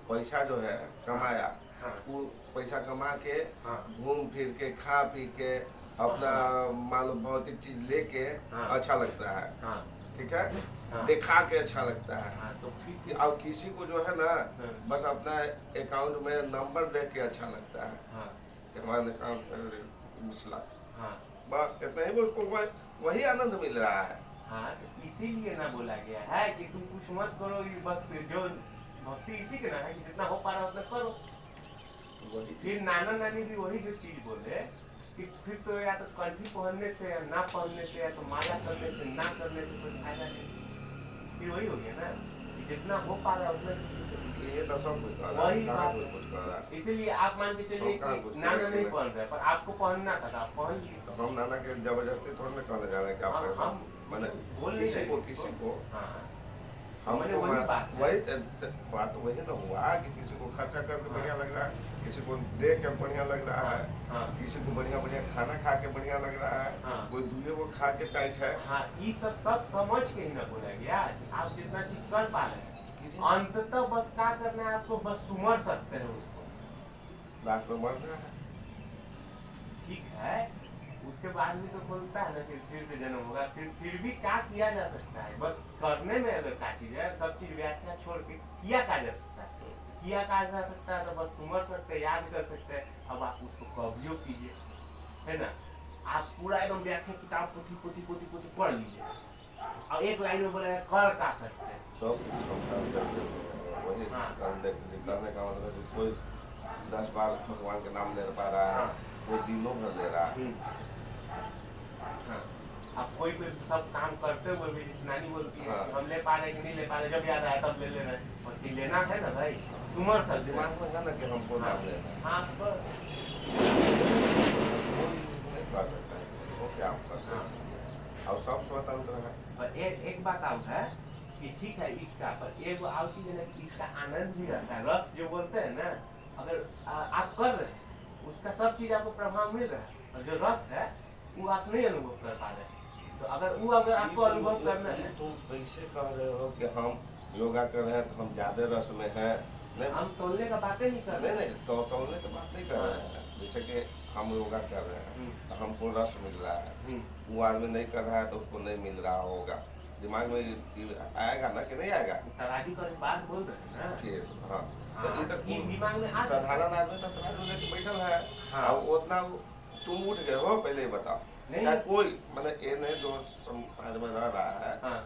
[SPEAKER 1] पैसा जो है कमाया,
[SPEAKER 2] हाँ
[SPEAKER 1] वो पैसा कमा के
[SPEAKER 2] हाँ
[SPEAKER 1] घूम फिर के खा पी के अपना मान लो भौतिक चीज लेके
[SPEAKER 2] हाँ।
[SPEAKER 1] अच्छा लगता है,
[SPEAKER 2] हाँ
[SPEAKER 1] ठीक है,
[SPEAKER 2] हाँ।
[SPEAKER 1] दिखा के अच्छा लगता है।
[SPEAKER 2] हाँ तो फिर
[SPEAKER 1] और किसी को जो है ना
[SPEAKER 2] हाँ।
[SPEAKER 1] बस अपना अकाउंट में नंबर देख के अच्छा लगता है
[SPEAKER 2] हाँ
[SPEAKER 1] कि हमारे अकाउंट में 20 लाख,
[SPEAKER 2] हाँ
[SPEAKER 1] बस इतना ही में उसको वही आनंद मिल रहा है।
[SPEAKER 2] हाँ तो इसीलिए ना बोला गया है कि तुम कुछ मत करो, ये बस जो भक्ति इसी के ना है कि जितना हो पा रहा है उतना करो।
[SPEAKER 1] तो वही
[SPEAKER 2] फिर
[SPEAKER 1] चीज
[SPEAKER 2] नाना नानी भी वही जो चीज बोले कि फिर तो या तो कंठी पहनने से या ना पहनने से या तो माला करने से ना करने से कोई फायदा नहीं। फिर वही हो गया ना कि जितना हो पा रहा है उतना।
[SPEAKER 1] ये तो सब कुछ कर रहा है,
[SPEAKER 2] वही
[SPEAKER 1] कहाँ
[SPEAKER 2] बात
[SPEAKER 1] कोई
[SPEAKER 2] है।
[SPEAKER 1] कुछ कर रहा है।
[SPEAKER 2] इसीलिए आप मान के चलिए
[SPEAKER 1] हम कहाँ कुछ
[SPEAKER 2] कि नाना
[SPEAKER 1] करेंगे
[SPEAKER 2] नहीं
[SPEAKER 1] ना।
[SPEAKER 2] पहन रहे पर आपको पहनना था तो आप पहन लिए।
[SPEAKER 1] तो हम नाना के जबरदस्ती थोड़ा ना कहने जा रहे हैं कि आप
[SPEAKER 2] हम
[SPEAKER 1] मैंने
[SPEAKER 2] बोल नहीं रहे
[SPEAKER 1] किसी को
[SPEAKER 2] हाँ
[SPEAKER 1] हमको
[SPEAKER 2] मैंने वही बात है।
[SPEAKER 1] वही बात वही ना हुआ कि किसी को खर्चा करके
[SPEAKER 2] हाँ।
[SPEAKER 1] बढ़िया लग रहा है, किसी को देख के बढ़िया लग रहा है,
[SPEAKER 2] हाँ
[SPEAKER 1] किसी को बढ़िया बढ़िया खाना खा के बढ़िया लग रहा है,
[SPEAKER 2] हाँ।
[SPEAKER 1] कोई दूसरे को खा के टाइट है।
[SPEAKER 2] हाँ ये सब समझ के ही ना बोला गया कि आप जितना चीज कर पा रहे हैं अंततः बस क्या करना है आपको, बस सुमर सकते हैं उसको,
[SPEAKER 1] लाख में मर रहा है।
[SPEAKER 2] ठीक है। उसके बाद भी तो बोलता है ना फिर से जन्म होगा, फिर भी क्या किया जा सकता है, बस करने में अगर क्या चीज है, सब चीज व्याख्या छोड़ के किया क्या जा सकता है, किया क्या जा सकता है तो बस सुमर सकते हैं, याद कर सकते हैं। अब आप उसको कवियो कीजिए, है ना, आप पूरा एकदम व्याख्या किताब पोथी पोथी पोथी पोथी पढ़ लीजिए और एक लाइन में बोले कर का सकते हैं
[SPEAKER 1] सब कुछ क्षमता वही
[SPEAKER 2] हाँ।
[SPEAKER 1] करने का मतलब है कि कोई 10 बार भगवान के नाम ले पा रहा है,
[SPEAKER 2] हाँ।
[SPEAKER 1] कोई दिनों भर ले रहा है।
[SPEAKER 2] हाँ अब कोई सब काम करते हुए भी नानी बोलती है
[SPEAKER 1] हाँ।
[SPEAKER 2] हम ले पा रहे कि नहीं ले पा रहे, जब याद आया तब ले रहे हैं, और कि लेना है ना भाई सुमर सकते हैं।
[SPEAKER 1] दिमाग में है ना कि हमको
[SPEAKER 2] हाँ
[SPEAKER 1] नाम लेना है,
[SPEAKER 2] हाँ तो
[SPEAKER 1] कोई नहीं कर सकता है किसी को क्या आप करते
[SPEAKER 2] हाँ।
[SPEAKER 1] हैं और सब स्वतंत्र है।
[SPEAKER 2] पर एक बात आउट है कि ठीक है इसका, पर एक आउट चीज है ना कि इसका आनंद भी रहता है, रस जो बोलते हैं ना, अगर आप कर रहे हैं उसका सब चीज आपको प्रभाव मिल रहा है, और जो रस है वो आप नहीं अनुभव कर पा रहे हैं। तो अगर आपको अनुभव करना है,
[SPEAKER 1] तुम कैसे कह रहे हो कि हम योगा कर रहे हैं तो हम ज्यादा रस में हैं? नहीं
[SPEAKER 2] हम तोलने का बातें नहीं कर रहे
[SPEAKER 1] नहीं नहीं, तो तोड़ने की बात नहीं कर रहे हैं। जैसे कि हम योगा कर रहे हैं तो हमको रस मिल रहा है, वो आदमी नहीं कर रहा है तो उसको नहीं मिल रहा होगा, दिमाग में ये आएगा ना कि नहीं आएगा?
[SPEAKER 2] तराजू का बात बोल रहे हैं ना
[SPEAKER 1] कि हाँ, तो ये तो
[SPEAKER 2] ये दिमाग में आ
[SPEAKER 1] साधारण आदमी तो तराजू लेके बैठल है।
[SPEAKER 2] हाँ।
[SPEAKER 1] अब उतना तुम उठ गए हो पहले ही बताओ,
[SPEAKER 2] नहीं।
[SPEAKER 1] क्या कोई मतलब ये नहीं जो समाज में रह रहा है
[SPEAKER 2] हाँ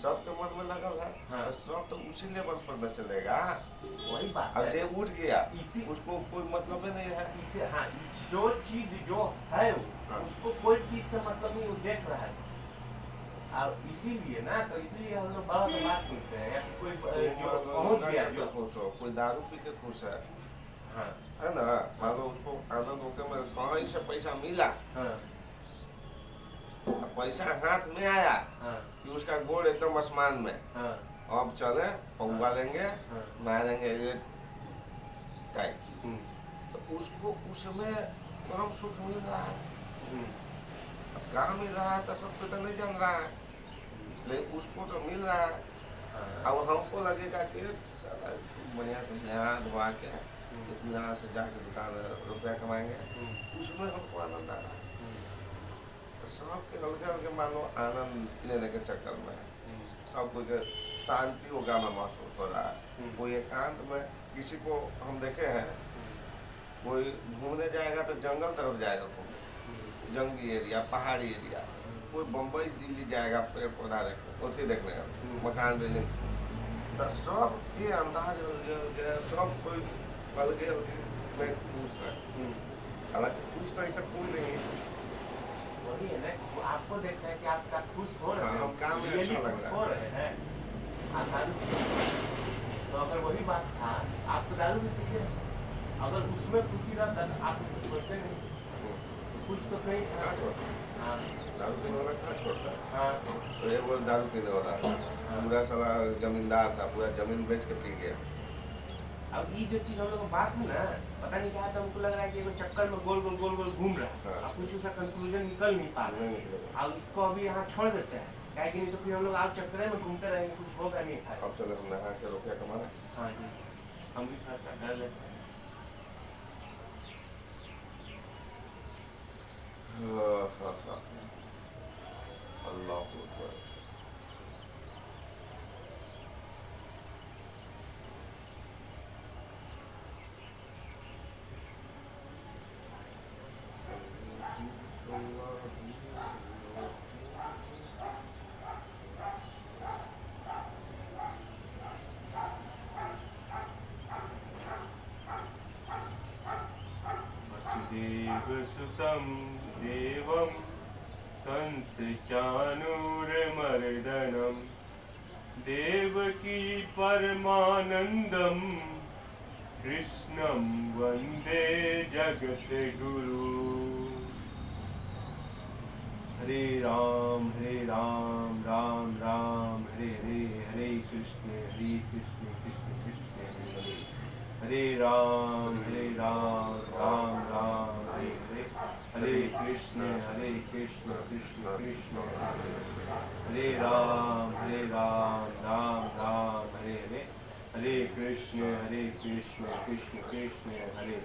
[SPEAKER 1] सबके मन में लगल है,
[SPEAKER 2] हाँ।
[SPEAKER 1] तो सब तो उसी लेवल पर न चलेगा।
[SPEAKER 2] वही बात
[SPEAKER 1] अब
[SPEAKER 2] है।
[SPEAKER 1] जे उठ गया
[SPEAKER 2] इसी
[SPEAKER 1] उसको कोई मतलब ही नहीं है।
[SPEAKER 2] इसे हाँ जो चीज जो है वो,
[SPEAKER 1] हाँ।
[SPEAKER 2] उसको कोई चीज से मतलब नहीं, वो देख रहा है। और इसीलिए ना, तो इसीलिए हम लोग बड़ा से बात सुनते हैं या फिर कोई जो पहुंच गया जो
[SPEAKER 1] खुश हो, कोई दारू पी के खुश
[SPEAKER 2] हाँ
[SPEAKER 1] है ना, मान लो उसको आनंद होकर में कहीं से पैसा मिला,
[SPEAKER 2] हाँ
[SPEAKER 1] अब पैसा हाथ में आया
[SPEAKER 2] हाँ
[SPEAKER 1] कि उसका गोड़ एकदम आसमान में,
[SPEAKER 2] हाँ
[SPEAKER 1] अब चले पौवा लेंगे
[SPEAKER 2] हाँ
[SPEAKER 1] मारेंगे ये टाइप,
[SPEAKER 2] हम्म,
[SPEAKER 1] तो उसको उसमें कम सुख मिल रहा है।
[SPEAKER 2] हम्म,
[SPEAKER 1] अब कहाँ मिल रहा है तो सबको तो नहीं जान रहा है, इसलिए उसको तो मिल रहा है।
[SPEAKER 2] हाँ,
[SPEAKER 1] अब हमको लगेगा कि साला बढ़िया से नहा धोआ के इतना से जाके दुकान रुपया कमाएंगे, उसमें हमको आनंद आ रहा है। तो सबके हल्के हल्के मानो आनंद लेने के चक्कर में सब कुछ शांति होगा में महसूस हो रहा है। कोई एकांत में किसी को हम देखे हैं, कोई घूमने जाएगा तो जंगल तरफ जाएगा घूमने, जंगली एरिया पहाड़ी एरिया, कोई बम्बई दिल्ली जाएगा पेड़ पौधा देखने उसे देखने का मकान बिल्डिंग, तो सब के अंदाज सब कोई अलगे अलगे में खुश है। हालांकि खुश तो ऐसा कोई नहीं है।
[SPEAKER 2] वही है ना, वो आपको देखना है कि आप खुश हो रहे
[SPEAKER 1] हाँ,
[SPEAKER 2] हैं,
[SPEAKER 1] हम काम में
[SPEAKER 2] really
[SPEAKER 1] अच्छा लग
[SPEAKER 2] खुश
[SPEAKER 1] रहा है।
[SPEAKER 2] हो रहे हैं। आप दारू तो अगर वही बात था, आप तो दारू भी पीते हैं। अगर उसमें खुशी रहता तो आप सोचते नहीं, कुछ तो कहीं था।
[SPEAKER 1] कहाँ छोड़ता है?
[SPEAKER 2] हाँ
[SPEAKER 1] दारू पीने वाला कहाँ छोड़ता है?
[SPEAKER 2] हाँ
[SPEAKER 1] तो ये वो दारू पीने वाला पूरा साला जमींदार था, पूरा जमीन बेच के पी गया।
[SPEAKER 2] अब ये जो चीज हम लोग को बात है ना, पता नहीं क्या था, हमको लग रहा है कि एगो चक्कर में गोल गोल घूम रहा है।
[SPEAKER 1] हाँ।
[SPEAKER 2] अब कुछ उसका कंक्लूजन निकल नहीं पा रहा
[SPEAKER 1] नहीं
[SPEAKER 2] है।
[SPEAKER 1] निकलेगा।
[SPEAKER 2] अब इसको अभी यहाँ छोड़ देते हैं, क्या कि नहीं तो फिर हम लोग आप चक्कर में घूमते रहेंगे, कुछ होगा नहीं था।
[SPEAKER 1] अब चलो हम नहा के रुपया कमाना।
[SPEAKER 2] हाँ जी, हम भी थोड़ा सा डर लेते हैं।
[SPEAKER 1] अल्लाह अकबर।
[SPEAKER 2] देवसुतं देवं कंसचाणूरमर्दनं देवकी परमानन्दं कृष्णं वन्दे जगद्गुरु। हरे राम राम राम हरे हरे, हरे कृष्ण कृष्ण कृष्ण हरे हरे, हरे राम राम राम हरे हरे, हरे कृष्ण कृष्ण कृष्ण हरे राम राम राम हरे हरे, हरे कृष्ण कृष्ण कृष्ण हरे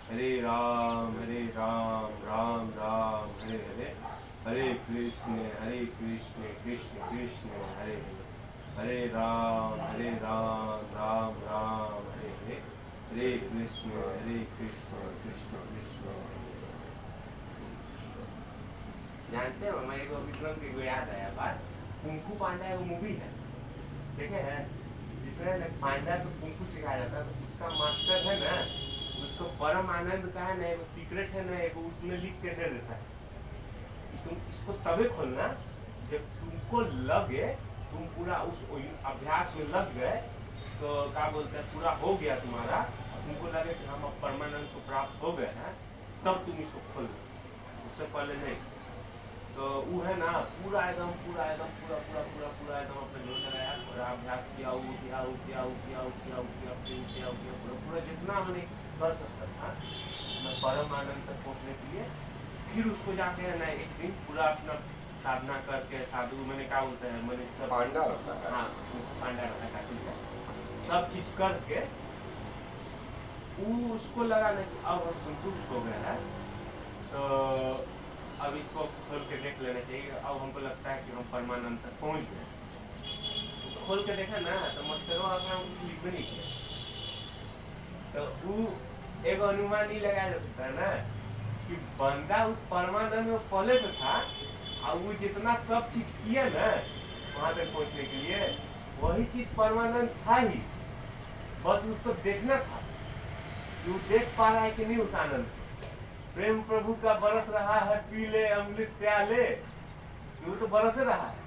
[SPEAKER 2] हरे राम राम राम हरे हरे, हरे कृष्ण कृष्ण कृष्ण हरे हरे, हरे राम राम राम हरे हरे, हरे कृष्ण कृष्ण कृष्ण जानते हो, मैं एक विक्रम की को याद आया बात, कुंकू पांडा एक मूवी है, देखे हैं, जिसमें पांडा को कुंकू सिखाया जाता है। तो उसका मास्टर है ना, उसको परम आनंद का है ना, एक सीक्रेट है ना, एक उसमें लिख के दे देता है कि तुम इसको तभी खोलना जब तुमको लगे, तुम पूरा उस अभ्यास में लग गए, तो क्या बोलते हैं, पूरा हो गया तुम्हारा, तुमको लगे कि हम अब परमानंद को प्राप्त हो गए हैं, तब तुम इसको खोलो, उससे पहले नहीं। तो वो है ना, पूरा एकदम पूरा अपने जोर लगाया, पूरा अभ्यास किया पूरा जितना मैंने कर सकता था मैं परम आनंद तक पहुँचने के लिए। फिर उसको जाके है ना एक दिन पूरा अपना साधना करके, साधु मैंने क्या बोलते हैं, मैंने सब
[SPEAKER 1] पांडा रहता है।
[SPEAKER 2] हाँ पांडा रहता है, ठीक है, सब चीज करके उसको लगा ना कि अब हम संतुष्ट हो गए हैं, तो अब इसको खोल के देख लेना चाहिए। अब हमको लगता है कि हम परमानंद तक पहुंच गए, तो खोल के देखा ना, तो मस्टरों अपना कुछ लिख भी नहीं किया, तो वो एक अनुमान नहीं लगाया जा सकता है ना कि बंदा उस परमानंद में पहले से था, और वो जितना सब चीज किया ना वहां तक पहुंचने के लिए, वही चीज परमानंद था ही, बस उसको देखना था कि वो देख पा रहा है कि नहीं उस आनंद। प्रेम प्रभु का बरस रहा है, पी ले अमृत प्याले, वो तो बरस रहा है,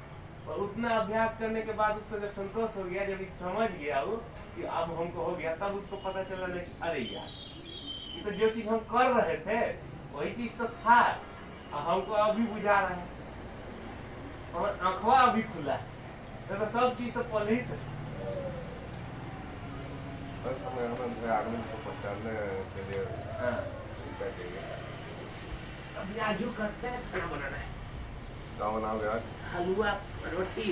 [SPEAKER 2] और उतना अभ्यास करने के बाद उसको जब संतोष हो गया, जब समझ गया वो कि अब हमको हो गया, तब उसको पता चला नहीं, अरे यार ये तो जो चीज हम कर रहे थे वही चीज तो था, और हमको अभी बुझा रहा है, और आंखवा अभी खुला है, तो सब चीज तो पहले ही से।
[SPEAKER 1] बस हमें आनंद है, आनंद को पहचानने के लिए सीखना चाहिए।
[SPEAKER 2] अभी आजू करते हैं, खाना बनाना है,
[SPEAKER 1] क्या बनाओगे आज?
[SPEAKER 2] हलवा रोटी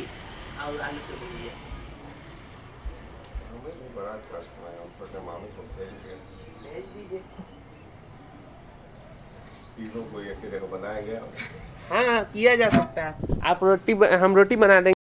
[SPEAKER 2] और आलू की भुजिया।
[SPEAKER 1] हमें भी बड़ा कष्ट है, हम सोचे मामी को भेज
[SPEAKER 2] दीजिए।
[SPEAKER 1] तीनों को एक ही जगह बनाएंगे।
[SPEAKER 2] हाँ किया जा सकता है, आप हम रोटी बना देंगे।